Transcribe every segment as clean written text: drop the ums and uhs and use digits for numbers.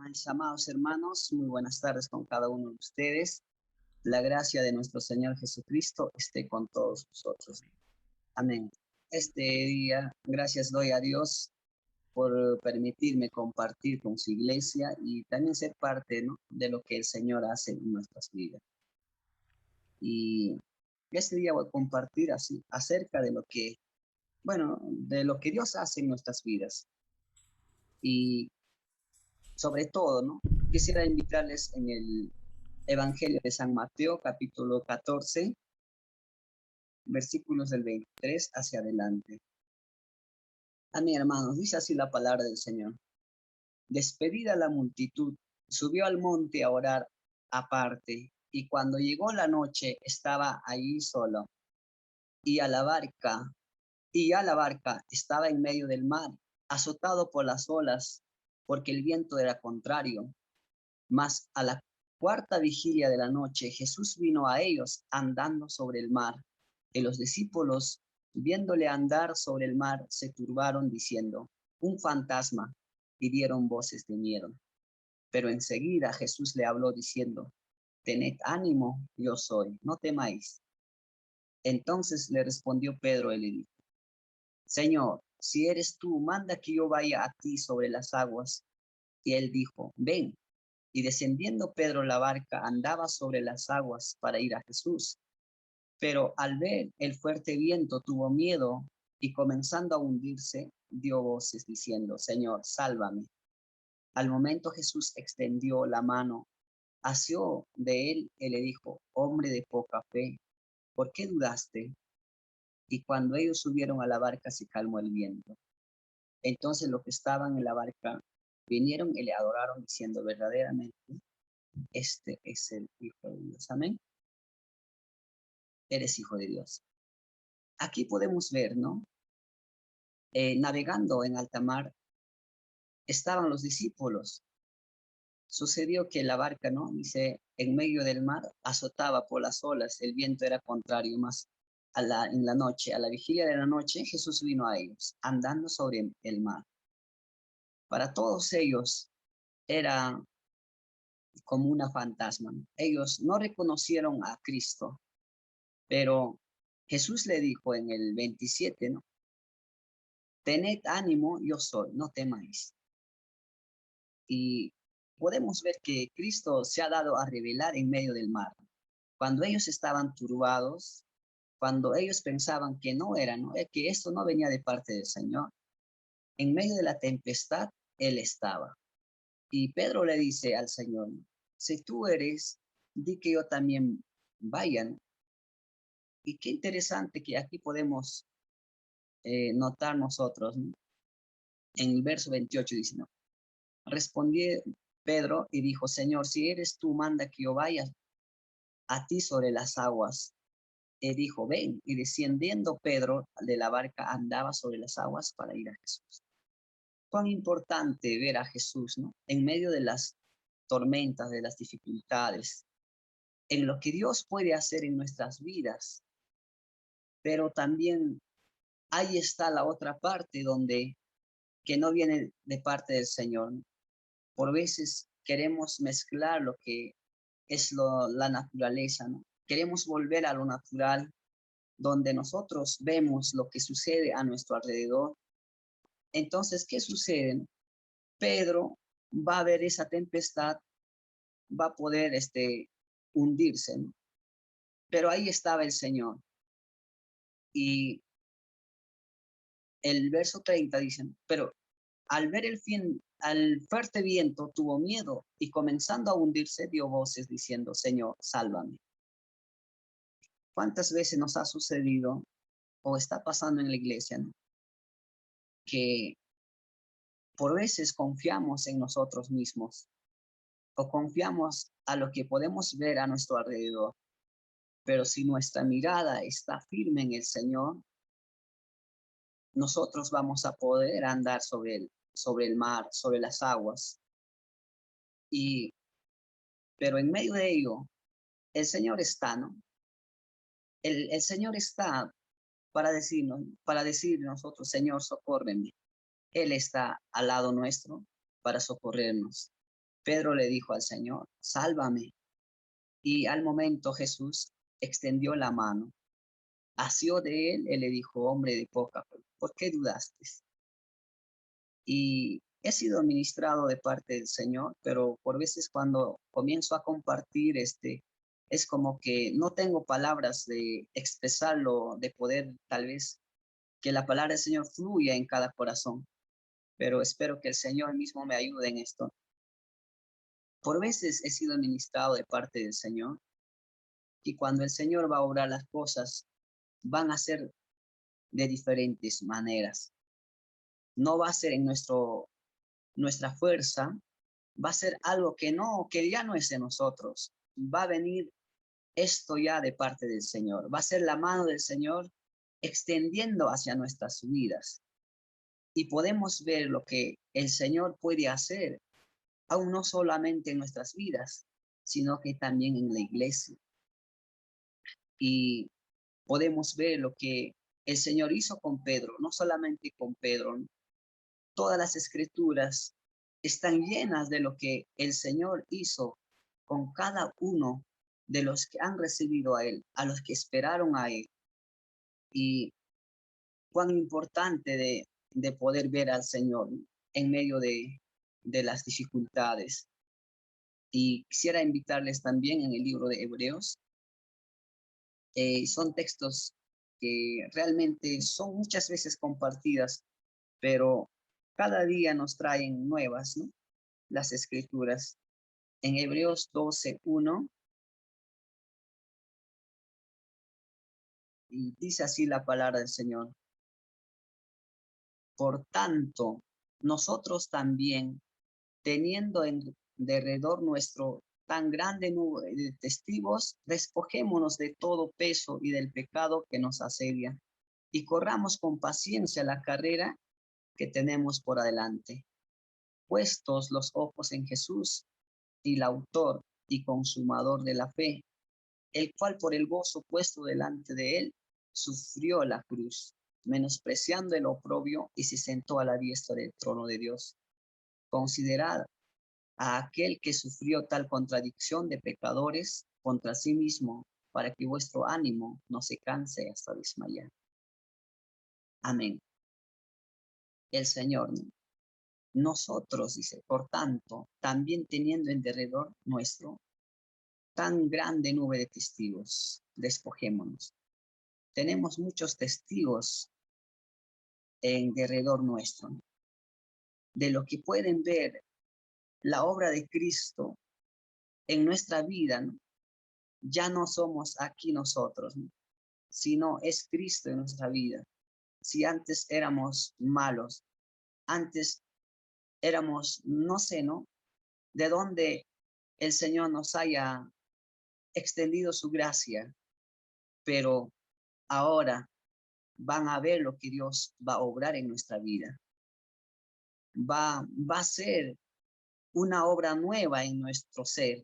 Mis amados hermanos, muy buenas tardes con cada uno de ustedes. La gracia de nuestro Señor Jesucristo esté con todos nosotros. Amén. Este día, gracias doy a Dios por permitirme compartir con su iglesia y también ser parte, ¿no?, de lo que el Señor hace en nuestras vidas. Y este día voy a compartir así acerca de lo que, bueno, de lo que Dios hace en nuestras vidas. Y sobre todo, ¿no?, quisiera invitarles en el Evangelio de San Mateo, capítulo 14, versículos del 23 hacia adelante. Amén, hermanos, dice así la palabra del Señor. Despedida la multitud, subió al monte a orar aparte, y cuando llegó la noche estaba allí solo, y a la barca estaba en medio del mar, azotado por las olas, porque el viento era contrario. Mas a la cuarta vigilia de la noche, Jesús vino a ellos andando sobre el mar. Y los discípulos, viéndole andar sobre el mar, se turbaron diciendo, un fantasma, y dieron voces de miedo. Pero enseguida Jesús le habló diciendo, tened ánimo, yo soy, no temáis. Entonces le respondió Pedro y le dijo, Señor, si eres tú, manda que yo vaya a ti sobre las aguas. Y él dijo, ven. Y descendiendo Pedro la barca, andaba sobre las aguas para ir a Jesús. Pero al ver el fuerte viento tuvo miedo y comenzando a hundirse, dio voces diciendo, Señor, sálvame. Al momento Jesús extendió la mano, asió de él y le dijo, hombre de poca fe, ¿por qué dudaste? Y cuando ellos subieron a la barca se calmó el viento. Entonces los que estaban en la barca vinieron y le adoraron diciendo, verdaderamente, este es el Hijo de Dios. Amén. Eres hijo de Dios. Aquí podemos ver, ¿no? Navegando en alta mar, estaban los discípulos. Sucedió que la barca, ¿no?, dice, en medio del mar, azotaba por las olas, el viento era contrario, más en la noche, a la vigilia de la noche, Jesús vino a ellos, andando sobre el mar. Para todos ellos era como una fantasma, ¿no? Ellos no reconocieron a Cristo, pero Jesús le dijo en el 27, ¿no? Tened ánimo, yo soy, no temáis. Y podemos ver que Cristo se ha dado a revelar en medio del mar. Cuando ellos estaban turbados, cuando ellos pensaban que no era, ¿no?, que esto no venía de parte del Señor, en medio de la tempestad, Él estaba. Y Pedro le dice al Señor, si tú eres, di que yo también vaya, ¿no? Y qué interesante que aquí podemos notar nosotros, ¿no? En el verso 28 dice, ¿no? Respondió Pedro y dijo, Señor, si eres tú, manda que yo vaya a ti sobre las aguas. Y dijo, ven. Y descendiendo Pedro de la barca andaba sobre las aguas para ir a Jesús. Cuán importante ver a Jesús, ¿no?, en medio de las tormentas, de las dificultades, en lo que Dios puede hacer en nuestras vidas. Pero también ahí está la otra parte donde que no viene de parte del Señor. Por veces queremos mezclar lo que es la naturaleza, ¿no? Queremos volver a lo natural, donde nosotros vemos lo que sucede a nuestro alrededor. Entonces, ¿qué sucede? Pedro va a ver esa tempestad, va a poder hundirse, ¿no? Pero ahí estaba el Señor. Y el verso 30 dice, pero al ver al fuerte viento, tuvo miedo y comenzando a hundirse, dio voces diciendo, Señor, sálvame. ¿Cuántas veces nos ha sucedido o está pasando en la iglesia, ¿no?, que por veces confiamos en nosotros mismos o confiamos a lo que podemos ver a nuestro alrededor? Pero si nuestra mirada está firme en el Señor, nosotros vamos a poder andar sobre el mar, sobre las aguas. Pero en medio de ello, el Señor está, ¿no? El Señor está para decir nosotros, Señor, socórreme. Él está al lado nuestro para socorrernos. Pedro le dijo al Señor, sálvame. Y al momento Jesús extendió la mano, asió de él y le dijo, hombre de poca fe, ¿por qué dudaste? Y he sido ministrado de parte del Señor, pero por veces cuando comienzo a compartir, es como que no tengo palabras de expresarlo, de poder tal vez que la palabra del Señor fluya en cada corazón, pero espero que el Señor mismo me ayude en esto. Por veces he sido ministrado de parte del Señor y cuando el Señor va a obrar las cosas, van a ser de diferentes maneras. No va a ser en nuestra fuerza, va a ser algo que ya no es de nosotros. Va a venir esto ya de parte del Señor. Va a ser la mano del Señor extendiendo hacia nuestras vidas. Y podemos ver lo que el Señor puede hacer, aún no solamente en nuestras vidas, sino que también en la iglesia. Y podemos ver lo que el Señor hizo con Pedro, no solamente con Pedro. Todas las escrituras están llenas de lo que el Señor hizo con cada uno de los que han recibido a Él, a los que esperaron a Él. Y cuán importante de poder ver al Señor en medio de las dificultades. Y quisiera invitarles también en el libro de Hebreos. Son textos que realmente son muchas veces compartidas, pero cada día nos traen nuevas, ¿no? Las escrituras. En Hebreos 12:1, y dice así la palabra del Señor. Por tanto, nosotros también, teniendo en derredor nuestro tan grande nube de testigos, despojémonos de todo peso y del pecado que nos asedia, y corramos con paciencia la carrera que tenemos por adelante, puestos los ojos en Jesús, el autor y consumador de la fe, el cual por el gozo puesto delante de él, sufrió la cruz, menospreciando el oprobio, y se sentó a la diestra del trono de Dios. Considerad a aquel que sufrió tal contradicción de pecadores contra sí mismo, para que vuestro ánimo no se canse hasta desmayar. Amén. El Señor, nosotros, dice, por tanto, también teniendo en derredor nuestro tan grande nube de testigos, despojémonos. Tenemos muchos testigos en derredor nuestro, de lo que pueden ver la obra de Cristo en nuestra vida, ¿no? Ya no somos aquí nosotros, ¿no? Sino es Cristo en nuestra vida. Si antes éramos malos, antes éramos, no sé, ¿no? De dónde el Señor nos haya extendido su gracia, pero ahora van a ver lo que Dios va a obrar en nuestra vida. Va a ser una obra nueva en nuestro ser,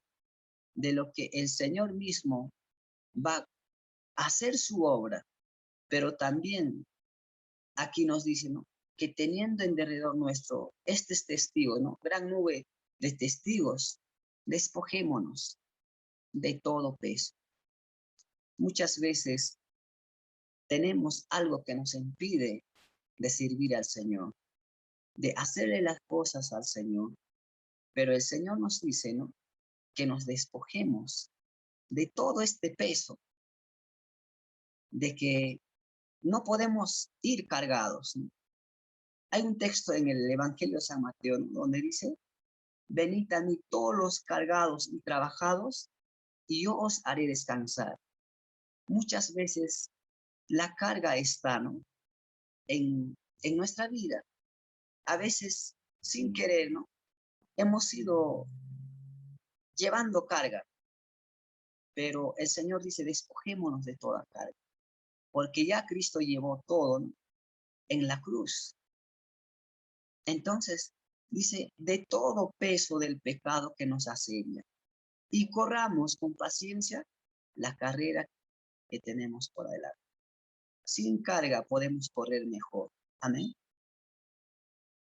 de lo que el Señor mismo va a hacer su obra, pero también aquí nos dice, ¿no? Que teniendo en derredor nuestro estos testigos, ¿no? Gran nube de testigos, despojémonos de todo peso. Muchas veces tenemos algo que nos impide de servir al Señor, de hacerle las cosas al Señor, pero el Señor nos dice, ¿no? Que nos despojemos de todo este peso, de que no podemos ir cargados, ¿no? Hay un texto en el Evangelio de San Mateo, ¿no? Donde dice, venid a mí todos los cargados y trabajados, y yo os haré descansar. Muchas veces la carga está, ¿no? en nuestra vida. A veces, sin querer, ¿no? Hemos ido llevando carga, pero el Señor dice, despojémonos de toda carga, porque ya Cristo llevó todo, ¿no? En la cruz. Entonces, dice, de todo peso del pecado que nos asedia, y corramos con paciencia la carrera que tenemos por adelante. Sin carga podemos correr mejor. Amén.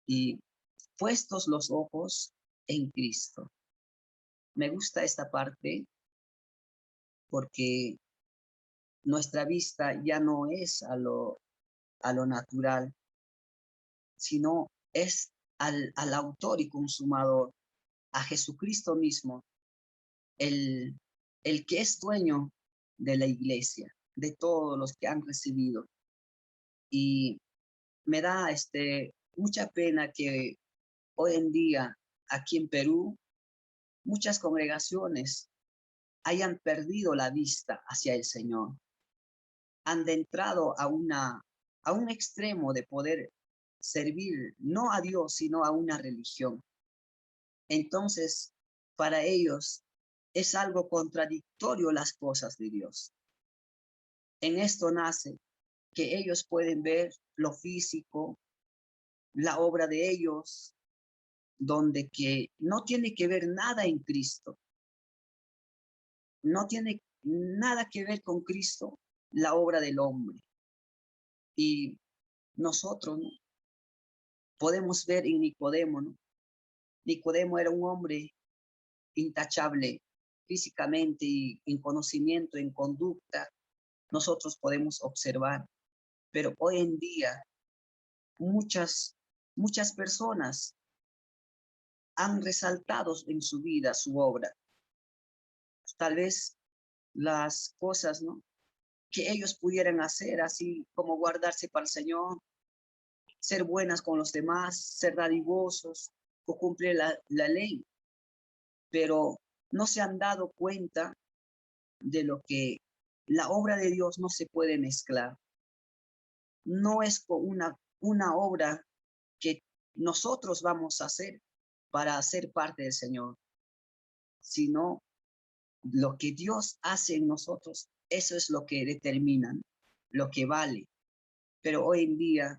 Y puestos los ojos en Cristo. Me gusta esta parte porque nuestra vista ya no es a lo natural, sino es al autor y consumador, a Jesucristo mismo, el, el que es dueño de la iglesia, de todos los que han recibido. Y me da mucha pena que hoy en día aquí en Perú muchas congregaciones hayan perdido la vista hacia el Señor, han entrado a un extremo de poder servir no a Dios, sino a una religión. Entonces, para ellos es algo contradictorio las cosas de Dios. En esto nace que ellos pueden ver lo físico, la obra de ellos, donde que no tiene que ver nada en Cristo, no tiene nada que ver con Cristo, la obra del hombre. Y nosotros, ¿no?, podemos ver en Nicodemo, ¿no? Nicodemo era un hombre intachable físicamente y en conocimiento, en conducta. Nosotros podemos observar, pero hoy en día muchas personas han resaltado en su vida su obra. Tal vez las cosas, ¿no?, que ellos pudieran hacer, así como guardarse para el Señor, ser buenas con los demás, ser dadivosos o cumplir la ley, pero no se han dado cuenta de lo que la obra de Dios no se puede mezclar. No es una obra que nosotros vamos a hacer para ser parte del Señor, sino lo que Dios hace en nosotros, eso es lo que determina, lo que vale. Pero hoy en día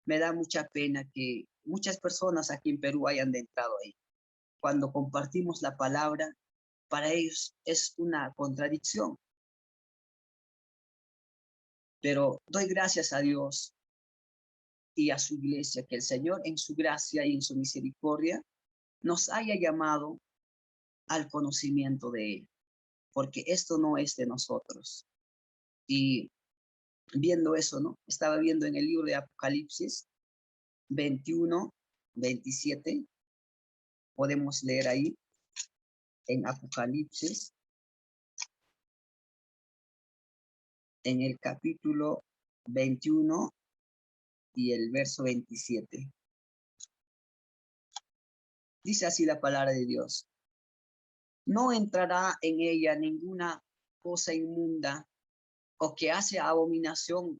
me da mucha pena que muchas personas aquí en Perú hayan entrado ahí. Cuando compartimos la palabra, para ellos es una contradicción. Pero doy gracias a Dios y a su iglesia, que el Señor en su gracia y en su misericordia nos haya llamado al conocimiento de Él, porque esto no es de nosotros. Y viendo eso, ¿no?, estaba viendo en el libro de Apocalipsis 21, 27, podemos leer ahí, en Apocalipsis, en el capítulo 21 y el verso 27. Dice así la palabra de Dios: no entrará en ella ninguna cosa inmunda o que hace abominación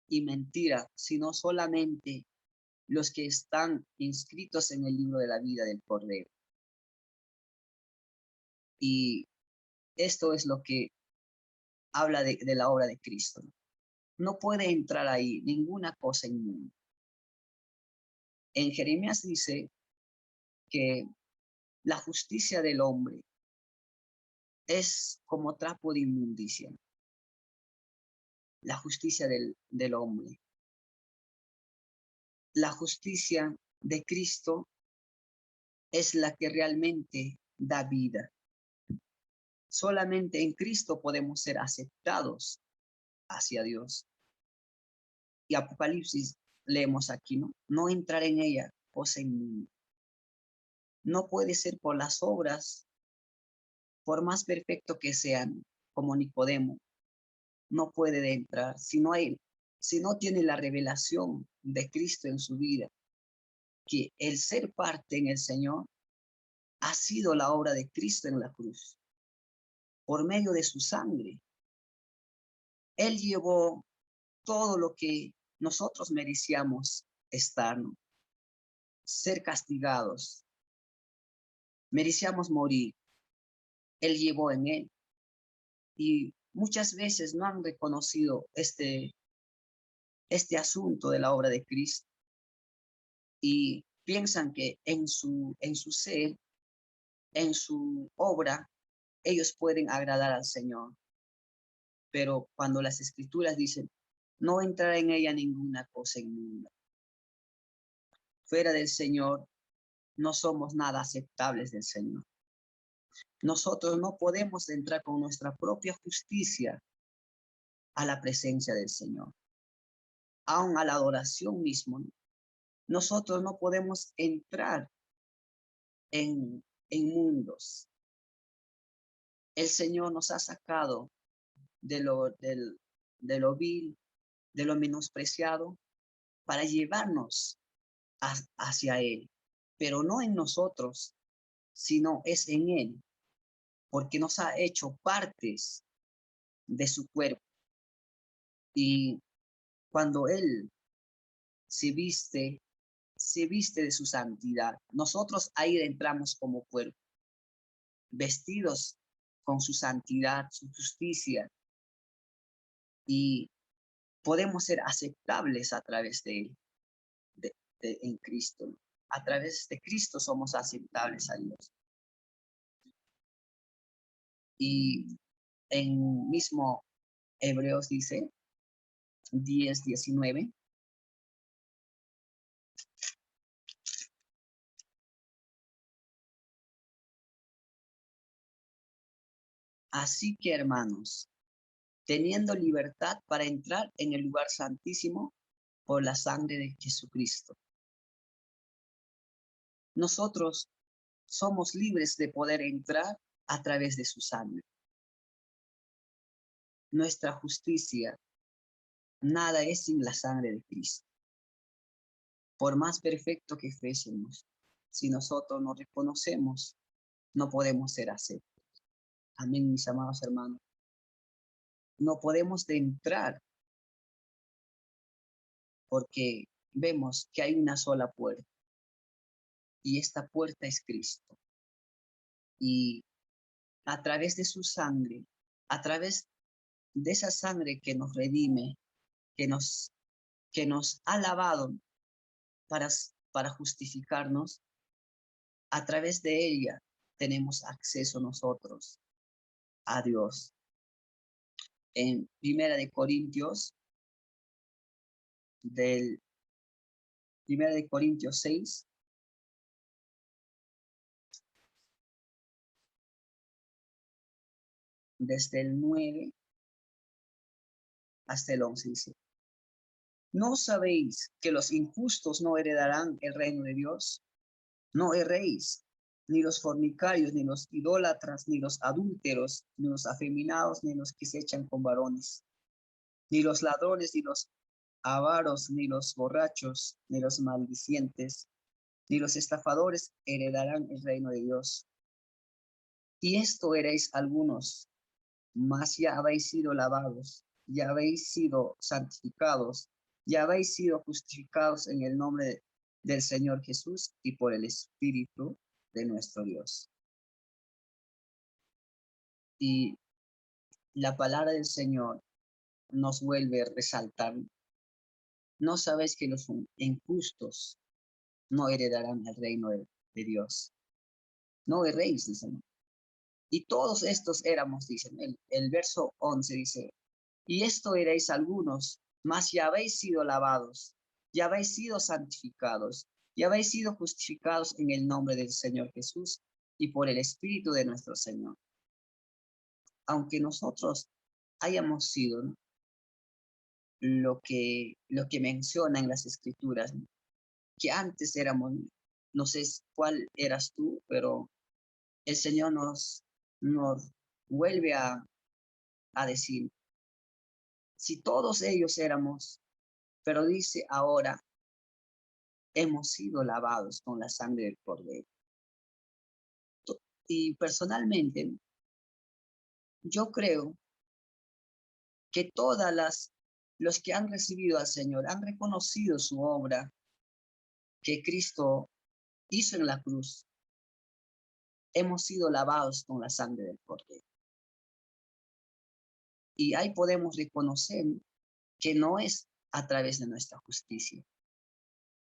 y mentira, sino solamente los que están inscritos en el libro de la vida del Cordero. Y esto es lo que habla de la obra de Cristo. No puede entrar ahí ninguna cosa inmunda. En Jeremías dice que la justicia del hombre es como trapo de inmundicia. La justicia del hombre. La justicia de Cristo es la que realmente da vida. Solamente en Cristo podemos ser aceptados hacia Dios. Y Apocalipsis leemos aquí, ¿no? No entrar en ella cosa inmunda. No puede ser por las obras, por más perfecto que sean, como Nicodemo, no puede entrar si no tiene la revelación de Cristo en su vida, que el ser parte en el Señor ha sido la obra de Cristo en la cruz. Por medio de su sangre, Él llevó todo lo que nosotros merecíamos estar, ¿no?, ser castigados, merecíamos morir. Él llevó en Él. Y muchas veces no han reconocido este asunto de la obra de Cristo y piensan que en su ser, en su obra, ellos pueden agradar al Señor. Pero cuando las Escrituras dicen, no entrará en ella ninguna cosa inmunda. Fuera del Señor, no somos nada aceptables del Señor. Nosotros no podemos entrar con nuestra propia justicia a la presencia del Señor, aun a la adoración mismo. Nosotros no podemos entrar en mundos. El Señor nos ha sacado de lo vil, de lo menospreciado, para llevarnos hacia Él, pero no en nosotros, sino es en Él, porque nos ha hecho partes de su cuerpo. Y cuando Él se viste de su santidad, nosotros ahí entramos como cuerpo, vestidos con su santidad, su justicia, y podemos ser aceptables a través de Él, en Cristo. A través de Cristo somos aceptables a Dios. Y en mismo Hebreos dice 10:19. Así que, hermanos, teniendo libertad para entrar en el lugar santísimo por la sangre de Jesucristo. Nosotros somos libres de poder entrar a través de su sangre. Nuestra justicia, nada es sin la sangre de Cristo. Por más perfecto que fuésemos, si nosotros no reconocemos, no podemos ser aceptos. Amén, mis amados hermanos. No podemos entrar porque vemos que hay una sola puerta y esta puerta es Cristo. Y a través de su sangre, a través de esa sangre que nos redime, que nos ha lavado para justificarnos, a través de ella tenemos acceso nosotros a Dios. En Primera de Corintios 6, desde el 9 hasta el 11 dice: ¿No sabéis que los injustos no heredarán el reino de Dios? No erréis, ni los fornicarios, ni los idólatras, ni los adúlteros, ni los afeminados, ni los que se echan con varones, ni los ladrones, ni los avaros, ni los borrachos, ni los maldicientes, ni los estafadores heredarán el reino de Dios. Y esto erais algunos, mas ya habéis sido lavados, ya habéis sido santificados, ya habéis sido justificados en el nombre del Señor Jesús y por el Espíritu de nuestro Dios. Y la palabra del Señor nos vuelve a resaltar: ¿no sabéis que los injustos no heredarán el reino de Dios? No erréis, dice. Y todos estos éramos, dicen, el verso 11 dice: y esto erais algunos, mas ya habéis sido lavados, ya habéis sido santificados, ya habéis sido justificados en el nombre del Señor Jesús y por el Espíritu de nuestro Señor. Aunque nosotros hayamos sido, ¿no?, lo que menciona en las Escrituras, ¿no?, que antes éramos, no sé cuál eras tú, pero el Señor nos vuelve a decir: si todos ellos éramos, pero dice ahora, hemos sido lavados con la sangre del Cordero. Y personalmente, yo creo que los que han recibido al Señor han reconocido su obra que Cristo hizo en la cruz. Hemos sido lavados con la sangre del Cordero. Y ahí podemos reconocer que no es a través de nuestra justicia,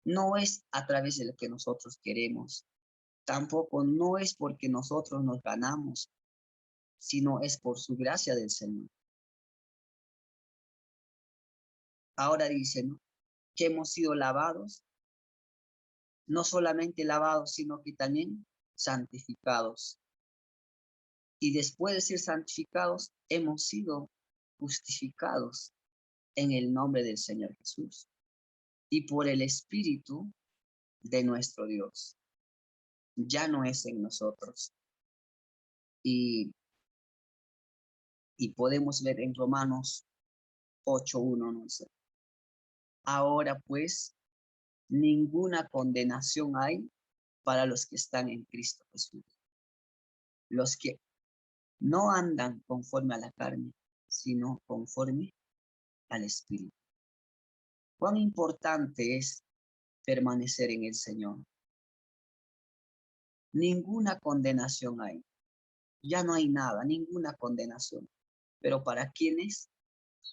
no es a través de lo que nosotros queremos, tampoco no es porque nosotros nos ganamos, sino es por su gracia del Señor. Ahora dice, ¿no?, que hemos sido lavados, no solamente lavados, sino que también santificados. Y después de ser santificados, hemos sido justificados en el nombre del Señor Jesús y por el Espíritu de nuestro Dios. Ya no es en nosotros. Y, y podemos ver en Romanos 8:1, ¿no? Ahora pues, ninguna condenación hay para los que están en Cristo Jesús. Los que no andan conforme a la carne, sino conforme al Espíritu. Cuán importante es permanecer en el Señor. Ninguna condenación hay. Ya no hay nada, ninguna condenación. Pero para quienes,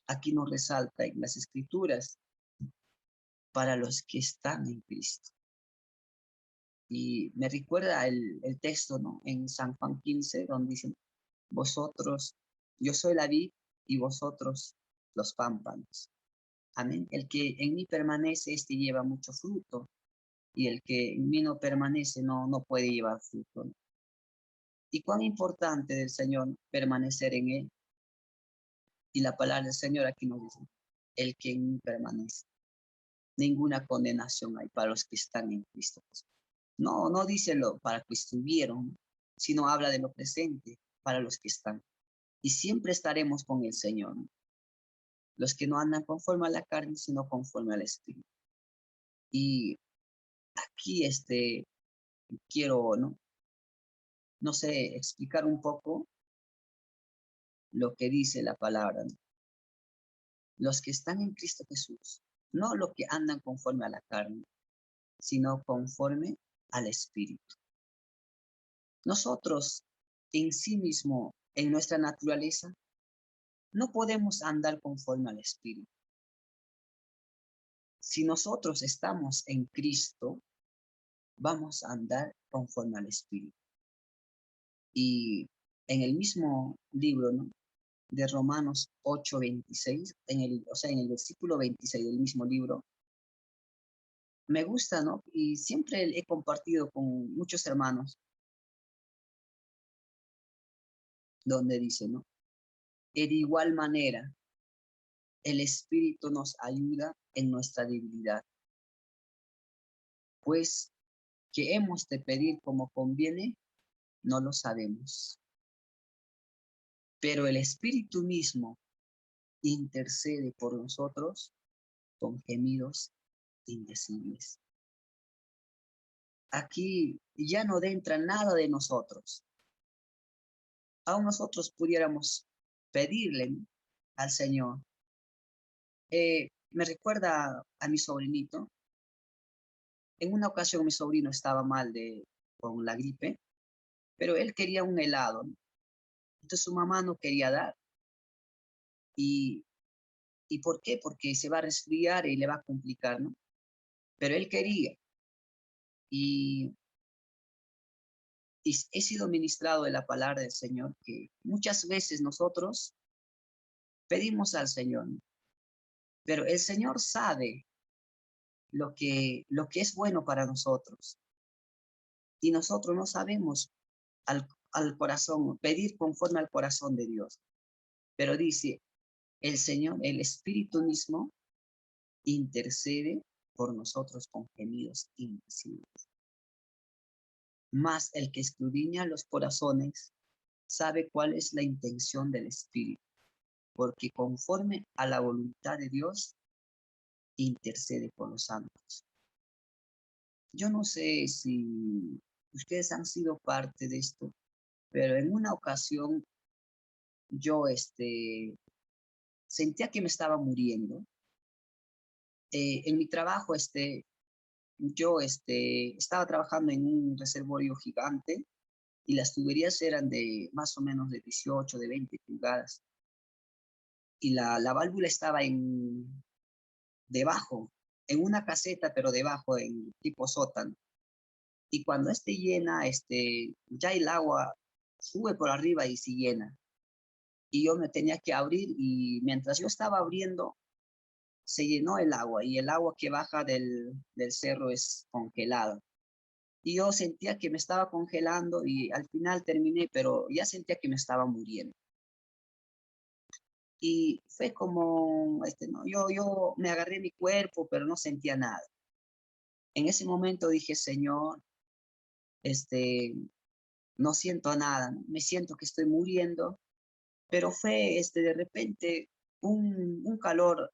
aquí nos resalta en las Escrituras, para los que están en Cristo. Y me recuerda el texto, ¿no? En San Juan 15, donde dicen, vosotros, yo soy la vid y vosotros los pámpanos. Amén. El que en mí permanece, este lleva mucho fruto. Y el que en mí no permanece, no puede llevar fruto, ¿no? Y cuán importante del Señor permanecer en Él. Y la palabra del Señor aquí nos dice, el que en mí permanece. Ninguna condenación hay para los que están en Cristo. No dice lo para que estuvieron, sino habla de lo presente para los que están. Y siempre estaremos con el Señor, ¿no? Los que no andan conforme a la carne, sino conforme al Espíritu. Y aquí quiero, no sé, explicar un poco lo que dice la palabra, ¿no? Los que están en Cristo Jesús, no los que andan conforme a la carne, sino conforme al Espíritu. Nosotros en sí mismo, en nuestra naturaleza, no podemos andar conforme al Espíritu. Si nosotros estamos en Cristo, vamos a andar conforme al Espíritu. Y en el mismo libro, ¿no?, de Romanos 8:26, en el versículo 26 del mismo libro, me gusta, ¿no? Y siempre he compartido con muchos hermanos, donde dice, ¿no? De igual manera, el Espíritu nos ayuda en nuestra debilidad, pues que hemos de pedir como conviene, no lo sabemos. Pero el Espíritu mismo intercede por nosotros con gemidos indecibles. Aquí ya no entra nada de nosotros. Aún nosotros pudiéramos pedirle, ¿no?, al Señor. Me recuerda a mi sobrinito. En una ocasión mi sobrino estaba mal con la gripe, pero él quería un helado, ¿no? Entonces su mamá no quería dar. ¿Y por qué? Porque se va a resfriar y le va a complicar, ¿no? Pero él quería. Y he sido ministrado de la palabra del Señor, que muchas veces nosotros pedimos al Señor, ¿no?, pero el Señor sabe lo que es bueno para nosotros. Y nosotros no sabemos al corazón, pedir conforme al corazón de Dios. Pero dice, el Señor, el Espíritu mismo, intercede por nosotros con gemidos indecibles. Mas el que escudriña los corazones sabe cuál es la intención del Espíritu, porque conforme a la voluntad de Dios, intercede por los santos. Yo no sé si ustedes han sido parte de esto, pero en una ocasión yo sentía que me estaba muriendo. En mi trabajo, yo estaba trabajando en un reservorio gigante y las tuberías eran de más o menos de 18, de 20 pulgadas. Y la válvula estaba debajo, en una caseta, pero debajo, en tipo sótano. Y cuando llena, ya el agua sube por arriba y se llena. Y yo me tenía que abrir y mientras yo estaba abriendo, se llenó el agua y el agua que baja del cerro es congelada. y yo sentía que me estaba congelando y al final terminé, pero ya sentía que me estaba muriendo. Y fue como, no, yo me agarré mi cuerpo, pero no sentía nada. En ese momento dije, Señor, no siento nada, ¿no? Me siento que estoy muriendo, pero fue de repente un calor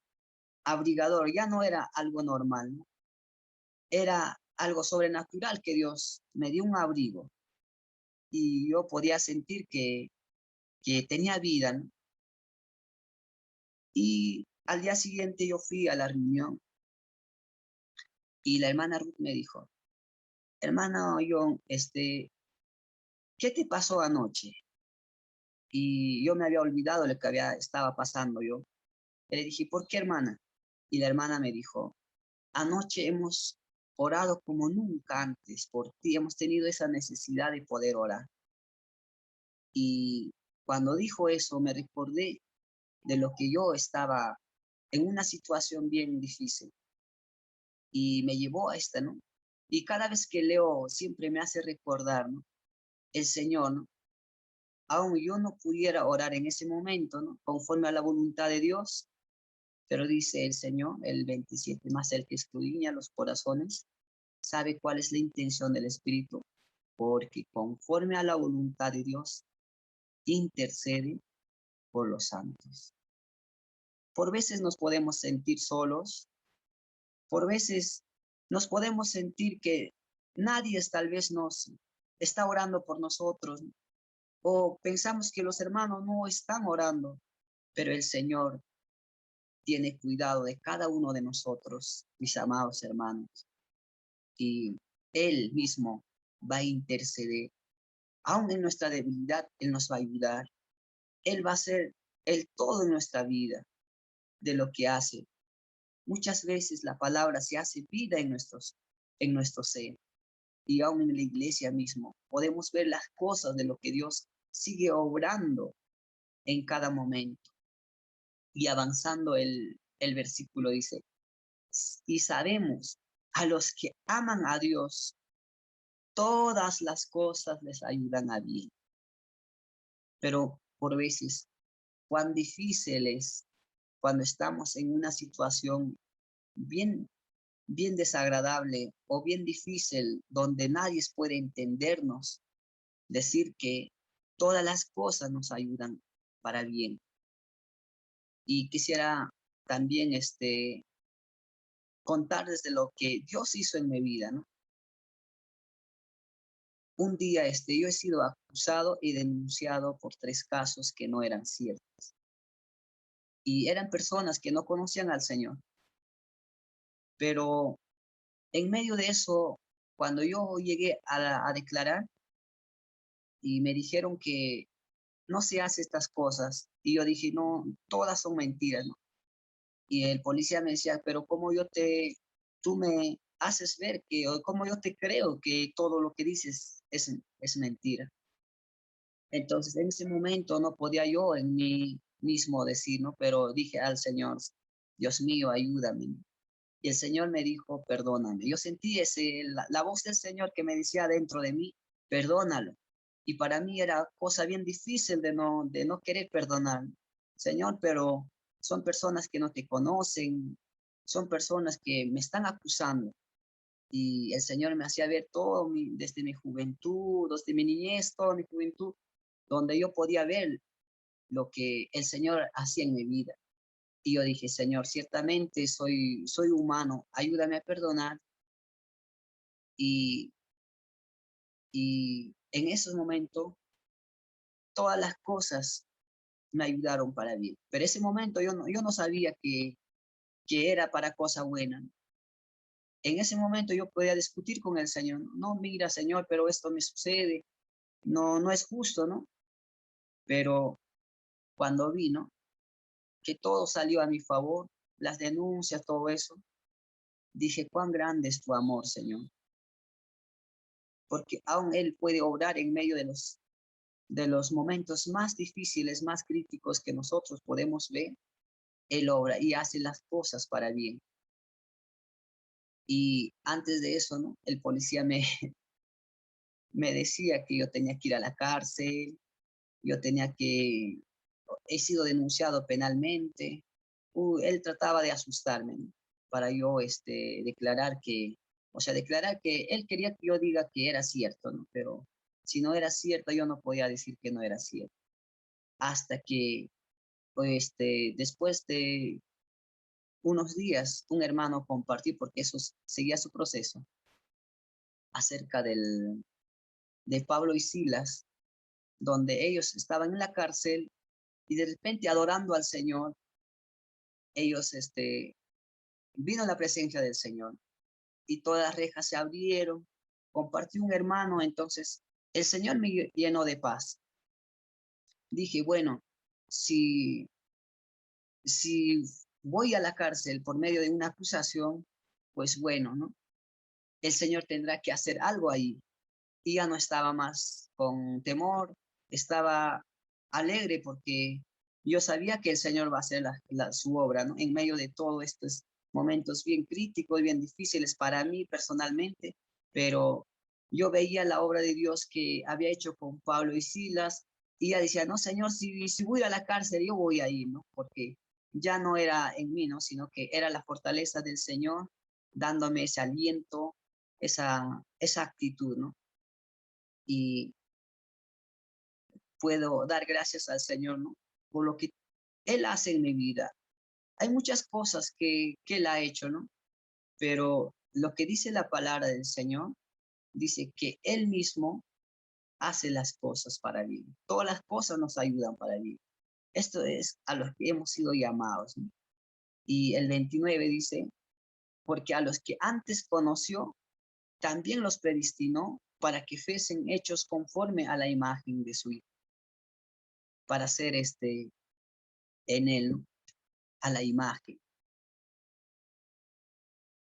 abrigador, ya no era algo normal, ¿no? Era algo sobrenatural que Dios me dio un abrigo y yo podía sentir que tenía vida, ¿no? Y al día siguiente yo fui a la reunión y la hermana Ruth me dijo, hermana John, ¿qué te pasó anoche? Y yo me había olvidado lo que estaba pasando yo. Y le dije, ¿por qué, hermana? Y la hermana me dijo, anoche hemos orado como nunca antes por ti, hemos tenido esa necesidad de poder orar. Y cuando dijo eso, me recordé de lo que yo estaba en una situación bien difícil y me llevó a esta, ¿no? Y cada vez que leo, siempre me hace recordar, ¿no? El Señor, ¿no? Aún yo no pudiera orar en ese momento, ¿no? Conforme a la voluntad de Dios, pero dice el Señor, el 27, más el que escudriña los corazones, sabe cuál es la intención del Espíritu, porque conforme a la voluntad de Dios, intercede por los santos. Por veces nos podemos sentir solos, por veces nos podemos sentir que nadie tal vez nos está orando por nosotros, o pensamos que los hermanos no están orando, pero el Señor tiene cuidado de cada uno de nosotros, mis amados hermanos, y Él mismo va a interceder. Aún en nuestra debilidad, Él nos va a ayudar. Él va a hacer el todo en nuestra vida de lo que hace. Muchas veces la palabra se hace vida en nuestro ser. Y aún en la iglesia mismo podemos ver las cosas de lo que Dios sigue obrando en cada momento. Y avanzando el versículo dice, y sabemos a los que aman a Dios, todas las cosas les ayudan a bien. Pero por veces, cuán difícil es cuando estamos en una situación bien, bien desagradable o bien difícil donde nadie puede entendernos, decir que todas las cosas nos ayudan para bien. Y quisiera también contar desde lo que Dios hizo en mi vida, ¿no? Un día yo he sido acusado y denunciado por 3 casos que no eran ciertos. Y eran personas que no conocían al Señor. Pero en medio de eso, cuando yo llegué a declarar y me dijeron que no se hace estas cosas, y yo dije, no, todas son mentiras, ¿no? Y el policía me decía, pero tú me haces ver o cómo yo te creo que todo lo que dices es mentira. Entonces, en ese momento no podía yo en mí mismo decir, ¿no? Pero dije al Señor, Dios mío, ayúdame. Y el Señor me dijo, perdóname. Yo sentí la voz del Señor que me decía dentro de mí, perdónalo. Y para mí era cosa bien difícil de no querer perdonar. Señor, pero son personas que no te conocen, son personas que me están acusando. Y el Señor me hacía ver desde mi juventud, desde mi niñez, toda mi juventud, donde yo podía ver lo que el Señor hacía en mi vida. Y yo dije, Señor, ciertamente soy humano, ayúdame a perdonar. Y, y en esos momentos, todas las cosas me ayudaron para bien. Pero ese momento yo no sabía que era para cosa buena. En ese momento yo podía discutir con el Señor. No, mira, Señor, pero esto me sucede. No, no es justo, ¿no? Pero cuando vino, que todo salió a mi favor, las denuncias, todo eso, dije, cuán grande es tu amor, Señor. Porque aún Él puede obrar en medio de los momentos más difíciles, más críticos que nosotros podemos ver. Él obra y hace las cosas para bien. Y antes de eso, ¿no? El policía me decía que yo tenía que ir a la cárcel, yo tenía que, he sido denunciado penalmente. Él trataba de asustarme, ¿no? Para yo declarar que, o sea, declarar que él quería que yo diga que era cierto, ¿no? Pero si no era cierto, yo no podía decir que no era cierto. Hasta que, pues, después de unos días, un hermano compartió, porque eso seguía su proceso, acerca de Pablo y Silas, donde ellos estaban en la cárcel y de repente adorando al Señor, ellos, vino la presencia del Señor y todas las rejas se abrieron. Compartió un hermano, entonces el Señor me llenó de paz. Dije, bueno, si, si voy a la cárcel por medio de una acusación, pues bueno, ¿no? El Señor tendrá que hacer algo ahí. Y ya no estaba más con temor, estaba alegre porque yo sabía que el Señor va a hacer su obra, ¿no? En medio de todos estos momentos bien críticos, bien difíciles para mí personalmente, pero yo veía la obra de Dios que había hecho con Pablo y Silas y ya decía, no, Señor, si voy a la cárcel, yo voy a ir, ¿no? Porque ya no era en mí, ¿no? Sino que era la fortaleza del Señor dándome ese aliento, esa actitud, ¿no? Y puedo dar gracias al Señor, ¿no? Por lo que Él hace en mi vida. Hay muchas cosas que Él ha hecho, ¿no? Pero lo que dice la palabra del Señor, dice que Él mismo hace las cosas para bien. Todas las cosas nos ayudan para bien. Esto es a los que hemos sido llamados, ¿no? Y el 29 dice, porque a los que antes conoció, también los predestinó para que fuesen hechos conforme a la imagen de su Hijo, para ser en él, ¿no? A la imagen,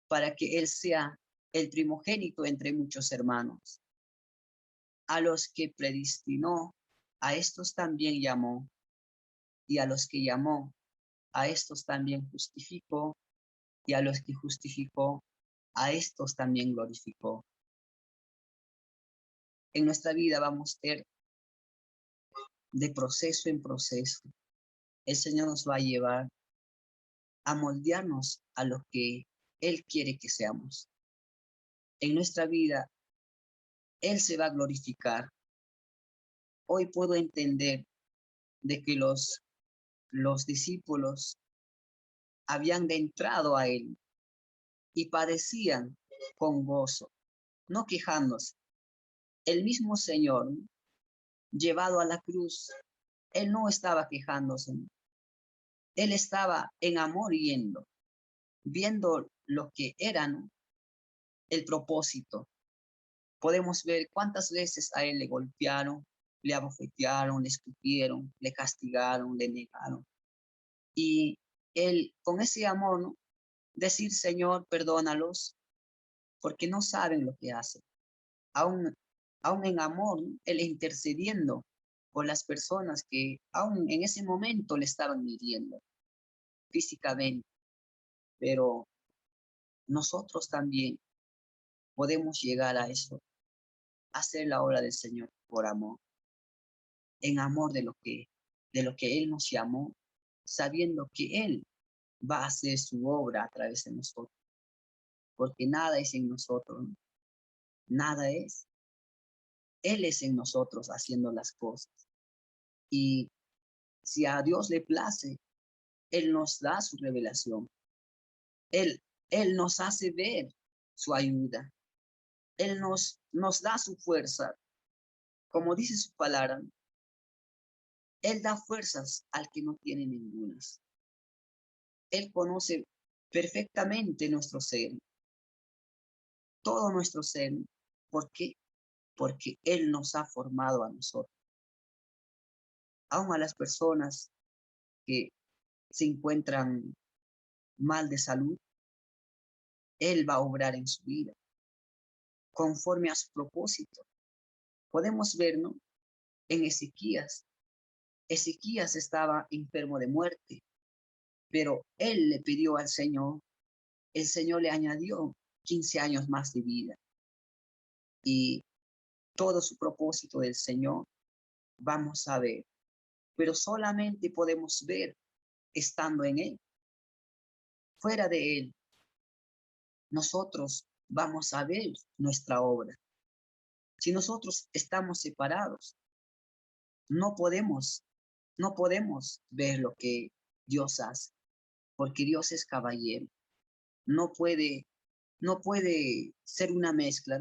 para que él sea el primogénito entre muchos hermanos. A los que predestinó, a estos también llamó, y a los que llamó, a estos también justificó, y a los que justificó, a estos también glorificó. En nuestra vida vamos a ir de proceso en proceso. El Señor nos va a llevar a moldearnos a lo que Él quiere que seamos. En nuestra vida, Él se va a glorificar. Hoy puedo entender de que los discípulos habían entrado a Él y padecían con gozo, no quejándose. El mismo Señor, llevado a la cruz, Él no estaba quejándose. Él estaba en amor yendo, viendo lo que era, ¿no? El propósito. Podemos ver cuántas veces a Él le golpearon, le abofetearon, le escupieron, le castigaron, le negaron. Y Él, con ese amor, ¿no? Decir, Señor, perdónalos, porque no saben lo que hacen. Aún, aún en amor, ¿no? Él intercediendo por las personas que aún en ese momento le estaban hiriendo físicamente. Pero nosotros también podemos llegar a eso, hacer la obra del Señor por amor, en amor de lo que Él nos llamó, sabiendo que Él va a hacer su obra a través de nosotros, porque nada es en nosotros, ¿no? Nada es. Él es en nosotros haciendo las cosas. Y si a Dios le place, Él nos da su revelación. Él, Él nos hace ver su ayuda. Él nos da su fuerza. Como dice su palabra, Él da fuerzas al que no tiene ningunas. Él conoce perfectamente nuestro ser, todo nuestro ser. ¿Por qué? Porque Él nos ha formado a nosotros. Aún a las personas que se encuentran mal de salud, Él va a obrar en su vida conforme a su propósito. Podemos ver, ¿no? En Ezequías. Ezequías estaba enfermo de muerte, pero él le pidió al Señor, el Señor le añadió 15 años más de vida. Y todo su propósito del Señor, vamos a ver, pero solamente podemos ver estando en Él. Fuera de Él, nosotros vamos a ver nuestra obra. Si nosotros estamos separados, no podemos, no podemos ver lo que Dios hace, porque Dios es caballero. No puede, no puede ser una mezcla.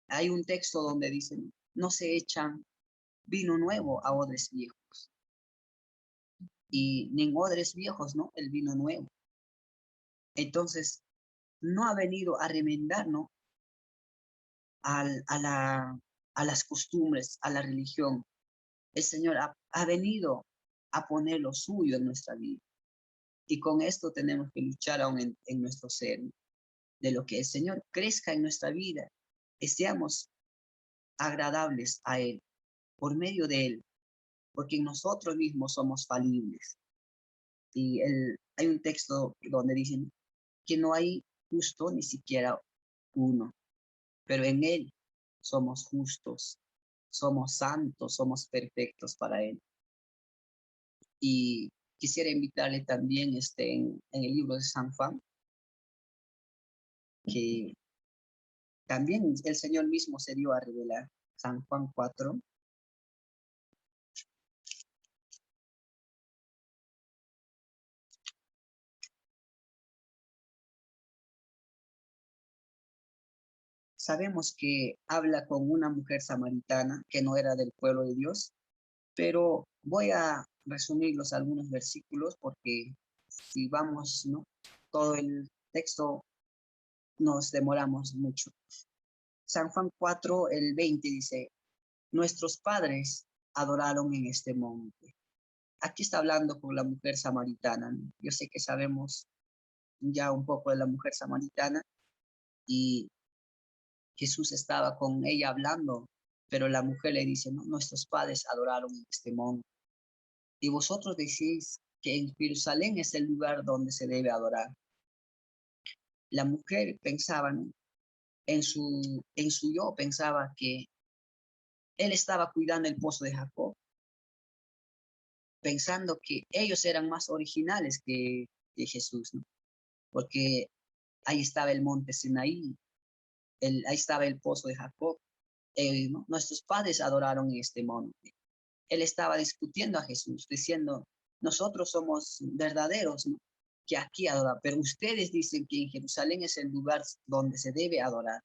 Hay un texto donde dicen, no se echan vino nuevo a odres viejos. Y ni en odres viejos, ¿no? El vino nuevo. Entonces, no ha venido a remendar, ¿no? A las costumbres, a la religión. El Señor ha venido a poner lo suyo en nuestra vida. Y con esto tenemos que luchar aún en nuestro ser, ¿no? De lo que el Señor crezca en nuestra vida, que seamos agradables a Él, por medio de Él, porque nosotros mismos somos falibles. Y hay un texto donde dicen que no hay justo ni siquiera uno, pero en Él somos justos, somos santos, somos perfectos para Él. Y quisiera invitarle también en el libro de San Juan, que también el Señor mismo se dio a revelar. San Juan 4. Sabemos que habla con una mujer samaritana que no era del pueblo de Dios, pero voy a resumir algunos versículos porque si vamos, ¿no? Todo el texto nos demoramos mucho. San Juan 4, el 20 dice, nuestros padres adoraron en este monte. Aquí está hablando con la mujer samaritana, ¿no? Yo sé que sabemos ya un poco de la mujer samaritana y Jesús estaba con ella hablando, pero la mujer le dice, no, nuestros padres adoraron en este monte. Y vosotros decís que en Jerusalén es el lugar donde se debe adorar. La mujer pensaba, ¿no? En su yo pensaba que él estaba cuidando el pozo de Jacob, pensando que ellos eran más originales que Jesús, ¿no? Porque ahí estaba el monte Sinaí, ahí estaba el pozo de Jacob. ¿No? Nuestros padres adoraron en este monte. Él estaba discutiendo a Jesús, diciendo, nosotros somos verdaderos, ¿no? Que aquí adoran, pero ustedes dicen que en Jerusalén es el lugar donde se debe adorar.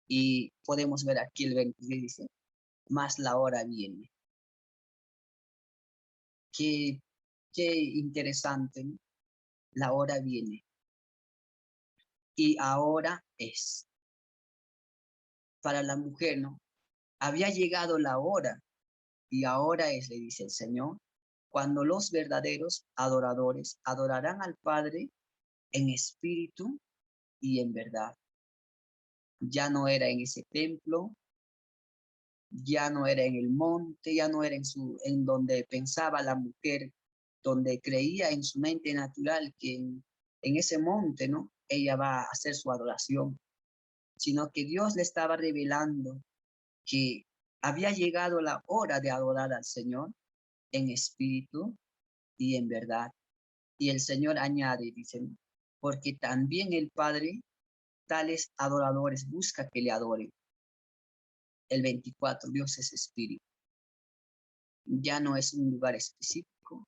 Y podemos ver aquí el 20 que dice, más la hora viene. Qué, qué interesante, ¿no? La hora viene. Y ahora es. Para la mujer, ¿no? Había llegado la hora y ahora es, le dice el Señor, cuando los verdaderos adoradores adorarán al Padre en espíritu y en verdad. Ya no era en ese templo, ya no era en el monte, ya no era en donde pensaba la mujer, donde creía en su mente natural que en ese monte, ¿no? Ella va a hacer su adoración, sino que Dios le estaba revelando que había llegado la hora de adorar al Señor en espíritu y en verdad. Y el Señor añade, dice, porque también el Padre tales adoradores busca que le adoren. El 24, Dios es espíritu. Ya no es un lugar específico.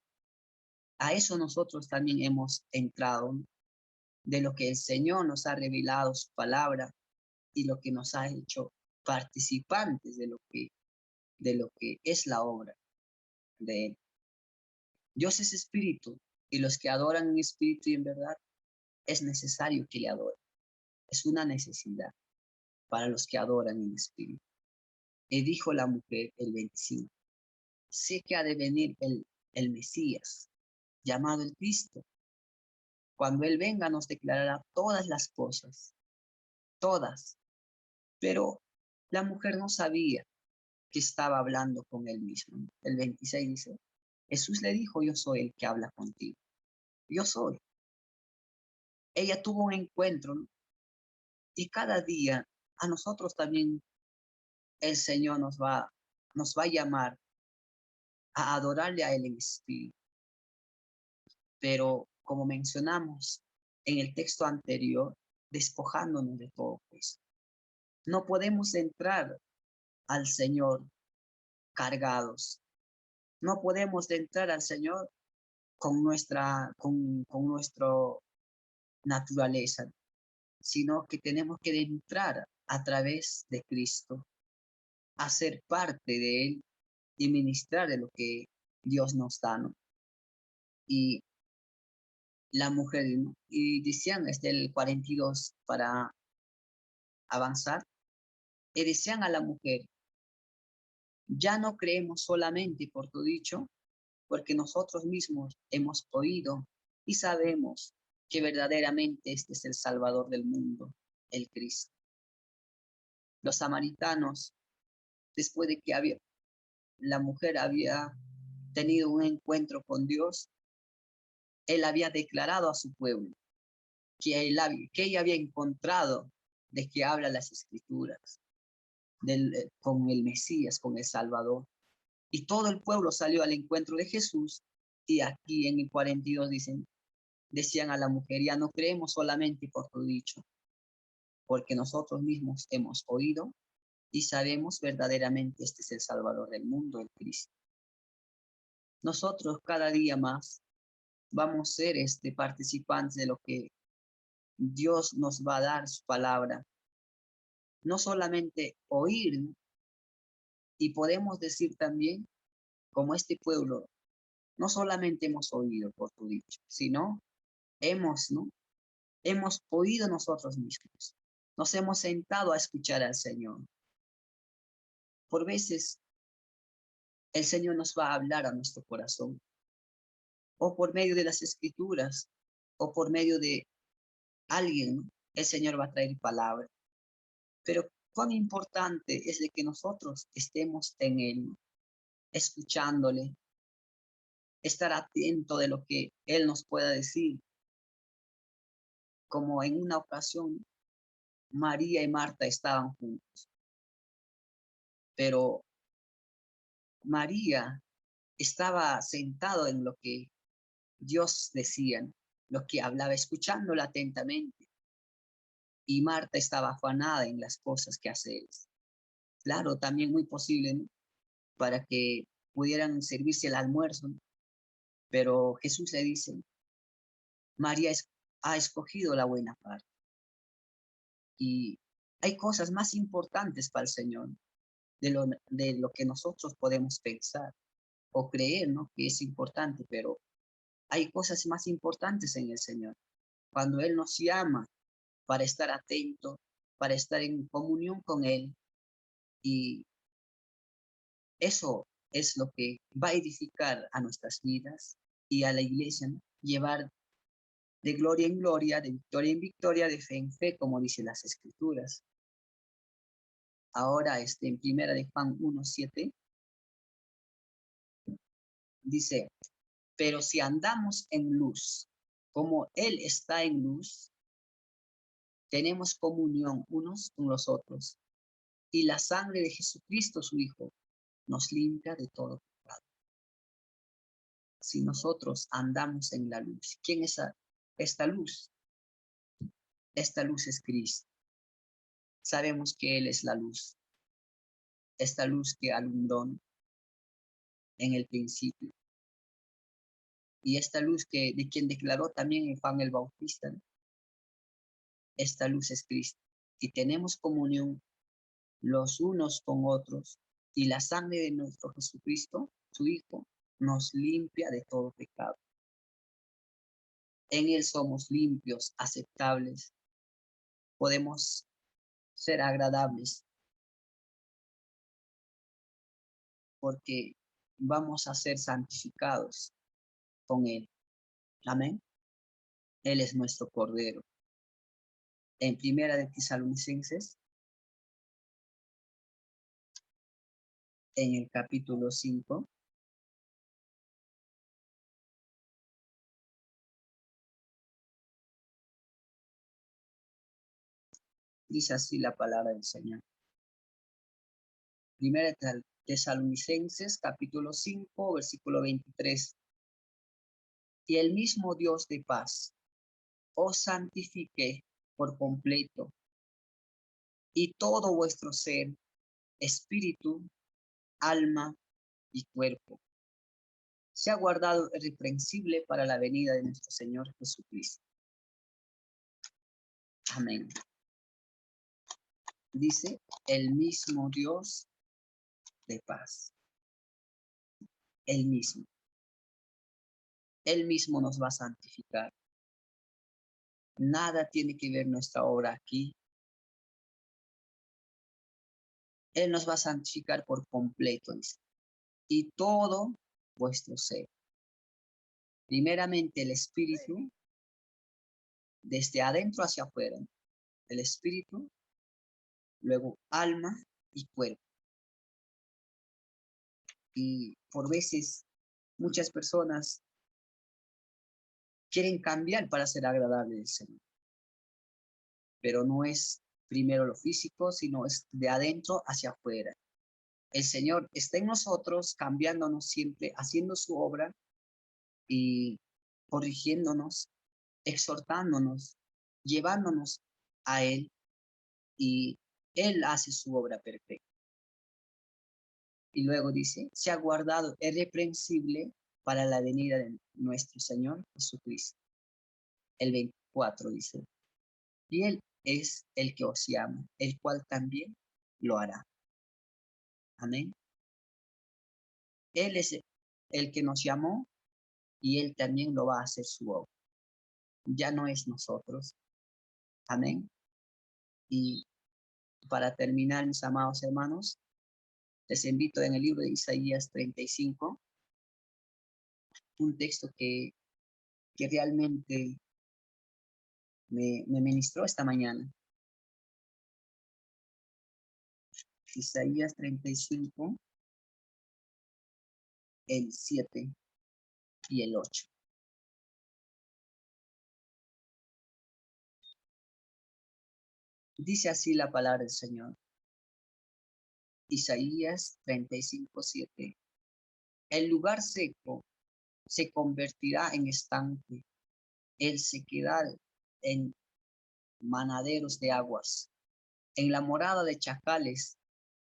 A eso nosotros también hemos entrado, ¿no? De lo que el Señor nos ha revelado su palabra y lo que nos ha hecho participantes de lo que es la obra de Él. Dios es espíritu y los que adoran en espíritu y en verdad es necesario que le adoren. Es una necesidad para los que adoran en espíritu. Y dijo la mujer, el 25, sé que ha de venir el Mesías, llamado el Cristo. Cuando Él venga nos declarará todas las cosas, todas. Pero la mujer no sabía que estaba hablando con Él mismo. El 26 dice, Jesús le dijo, yo soy el que habla contigo. Yo soy. Ella tuvo un encuentro, ¿no? Y cada día a nosotros también el Señor nos va a llamar a adorarle a Él en espíritu. Pero como mencionamos en el texto anterior, despojándonos de todo eso. No podemos entrar al Señor cargados. No podemos entrar al Señor con nuestra naturaleza, sino que tenemos que entrar a través de Cristo, a ser parte de Él y ministrar de lo que Dios nos da, ¿no? Y la mujer, ¿no? Y decían desde el 42 para avanzar, y decían a la mujer, ya no creemos solamente por tu dicho, porque nosotros mismos hemos oído y sabemos que verdaderamente este es el Salvador del mundo, el Cristo. Los samaritanos, después de que la mujer había tenido un encuentro con Dios, él había declarado a su pueblo que ella había encontrado de que habla las Escrituras, con el Mesías, con el Salvador. Y todo el pueblo salió al encuentro de Jesús. Y aquí en el 42 decían a la mujer, ya no creemos solamente por tu dicho, porque nosotros mismos hemos oído y sabemos verdaderamente este es el Salvador del mundo, el Cristo. Nosotros cada día más vamos a ser participantes de lo que Dios nos va a dar su palabra. No solamente oír, ¿no? Y podemos decir también, como este pueblo, no solamente hemos oído por tu dicho, sino ¿no? Hemos oído nosotros mismos. Nos hemos sentado a escuchar al Señor. Por veces el Señor nos va a hablar a nuestro corazón, o por medio de las Escrituras, o por medio de alguien, ¿no? El Señor va a traer palabra. Pero cuán importante es de que nosotros estemos en Él, ¿no? Escuchándole, estar atento de lo que Él nos pueda decir. Como en una ocasión, María y Marta estaban juntos, pero María estaba sentado en lo que Dios decía, ¿no? Lo que hablaba, escuchándolo atentamente. Y Marta estaba afanada en las cosas que hace él. Claro, también muy posible, ¿no? Para que pudieran servirse el almuerzo, ¿no? Pero Jesús le dice, María ha escogido la buena parte. Y hay cosas más importantes para el Señor de lo que nosotros podemos pensar o creer, ¿no? Que es importante, pero hay cosas más importantes en el Señor. Cuando Él nos llama para estar atento, para estar en comunión con Él, y eso es lo que va a edificar a nuestras vidas y a la iglesia, ¿no? Llevar de gloria en gloria, de victoria en victoria, de fe en fe, como dicen las Escrituras. Ahora, en primera de Juan 1:7, dice, pero si andamos en luz, como Él está en luz, tenemos comunión unos con los otros, y la sangre de Jesucristo, su Hijo, nos limpia de todo pecado. Si nosotros andamos en la luz, ¿quién es esta luz? Esta luz es Cristo. Sabemos que Él es la luz, esta luz que alumbró en el principio, y esta luz de quien declaró también en Juan el Bautista, ¿no? Esta luz es Cristo, y tenemos comunión los unos con otros, y la sangre de nuestro Jesucristo, su Hijo, nos limpia de todo pecado. En Él somos limpios, aceptables, podemos ser agradables, porque vamos a ser santificados con Él. Amén. Él es nuestro Cordero. En primera de Tesalonicenses, en el capítulo 5, Dice así la palabra del Señor. Primera Tesalonicenses, capítulo 5, versículo 23. Y el mismo Dios de paz os santifique por completo, y todo vuestro ser, espíritu, alma y cuerpo, sea guardado irreprensible para la venida de nuestro Señor Jesucristo. Amén. Dice, el mismo Dios de paz. Él mismo nos va a santificar. Nada tiene que ver nuestra obra aquí. Él nos va a santificar por completo, dice. Y todo vuestro ser. Primeramente el espíritu, desde adentro hacia afuera. El espíritu, luego alma y cuerpo. Y por veces muchas personas quieren cambiar para ser agradable al Señor. Pero no es primero lo físico, sino es de adentro hacia afuera. El Señor está en nosotros, cambiándonos siempre, haciendo su obra y corrigiéndonos, exhortándonos, llevándonos a Él, y Él hace su obra perfecta. Y luego dice, se ha guardado irreprensible para la venida de nuestro Señor Jesucristo. El 24 dice, y Él es el que os llama, el cual también lo hará. Amén. Él es el que nos llamó y Él también lo va a hacer su obra. Ya no es nosotros. Amén. Y para terminar, mis amados hermanos, les invito en el libro de Isaías 35, un texto que realmente me ministró esta mañana. Isaías 35, el 7 y el 8. Dice así la palabra del Señor. Isaías 35, 7. El lugar seco se convertirá en estanque, el sequedal en manaderos de aguas. En la morada de chacales,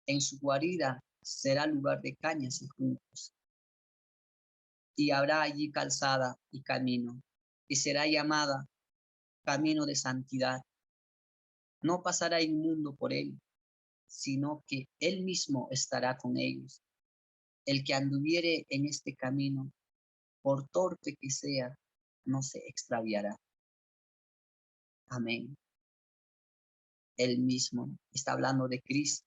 en su guarida será lugar de cañas y juncos. Y habrá allí calzada y camino, y será llamada camino de santidad. No pasará inmundo por él, sino que él mismo estará con ellos. El que anduviere en este camino, por torpe que sea, no se extraviará. Amén. Él mismo está hablando de Cristo.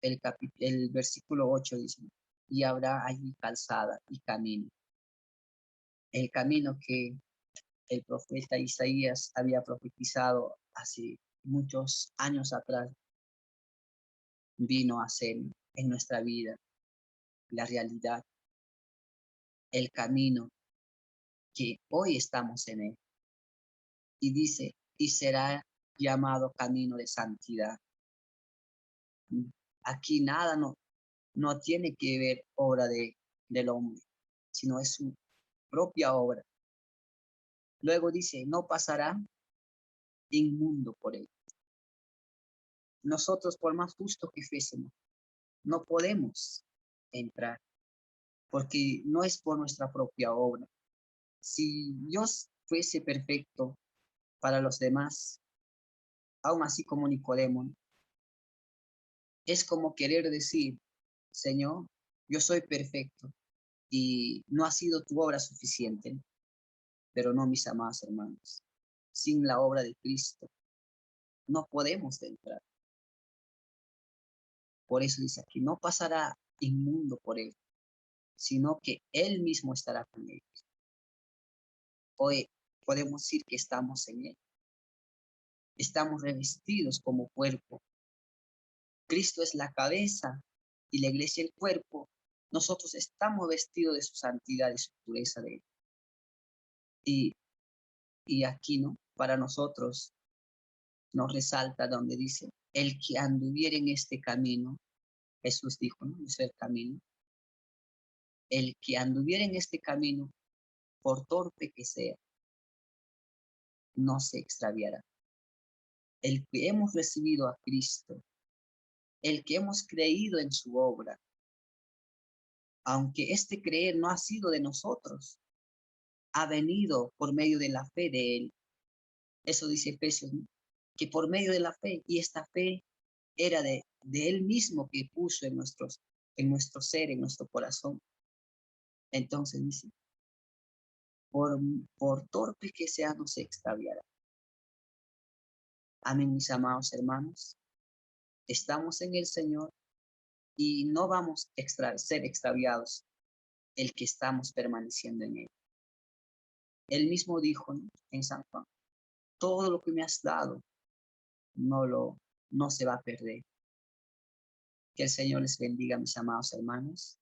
El versículo 8 dice, y habrá allí calzada y camino. El camino que el profeta Isaías había profetizado hace muchos años atrás, vino a ser en nuestra vida la realidad, el camino que hoy estamos en él. Y dice, y será llamado camino de santidad. Aquí nada no tiene que ver obra del hombre, sino es su propia obra. Luego dice, no pasará inmundo por él. Nosotros, por más justo que fuésemos, no podemos entrar, porque no es por nuestra propia obra. Si Dios fuese perfecto para los demás, aún así como Nicodemo, es como querer decir, Señor, yo soy perfecto y no ha sido tu obra suficiente. Pero no, mis amados hermanos, sin la obra de Cristo no podemos entrar. Por eso dice aquí, no pasará inmundo por él, sino que él mismo estará con ellos. Hoy podemos decir que estamos en él. Estamos revestidos como cuerpo. Cristo es la cabeza y la iglesia el cuerpo. Nosotros estamos vestidos de su santidad y su pureza de él. Y aquí, ¿no? Para nosotros nos resalta donde dice, el que anduviera en este camino, Jesús dijo, ¿no? Es el camino. El que anduviera en este camino, por torpe que sea, no se extraviará. El que hemos recibido a Cristo, el que hemos creído en su obra, aunque este creer no ha sido de nosotros, ha venido por medio de la fe de Él. Eso dice Efesios, ¿no? Que por medio de la fe, y esta fe era de Él mismo que puso en nuestro ser, en nuestro corazón. Entonces dice, por torpe que sea, no se extraviará. Amén, mis amados hermanos. Estamos en el Señor y no vamos a ser extraviados el que estamos permaneciendo en Él. Él mismo dijo, ¿no? En San Juan, todo lo que me has dado no se va a perder. Que el Señor les bendiga, mis amados hermanos.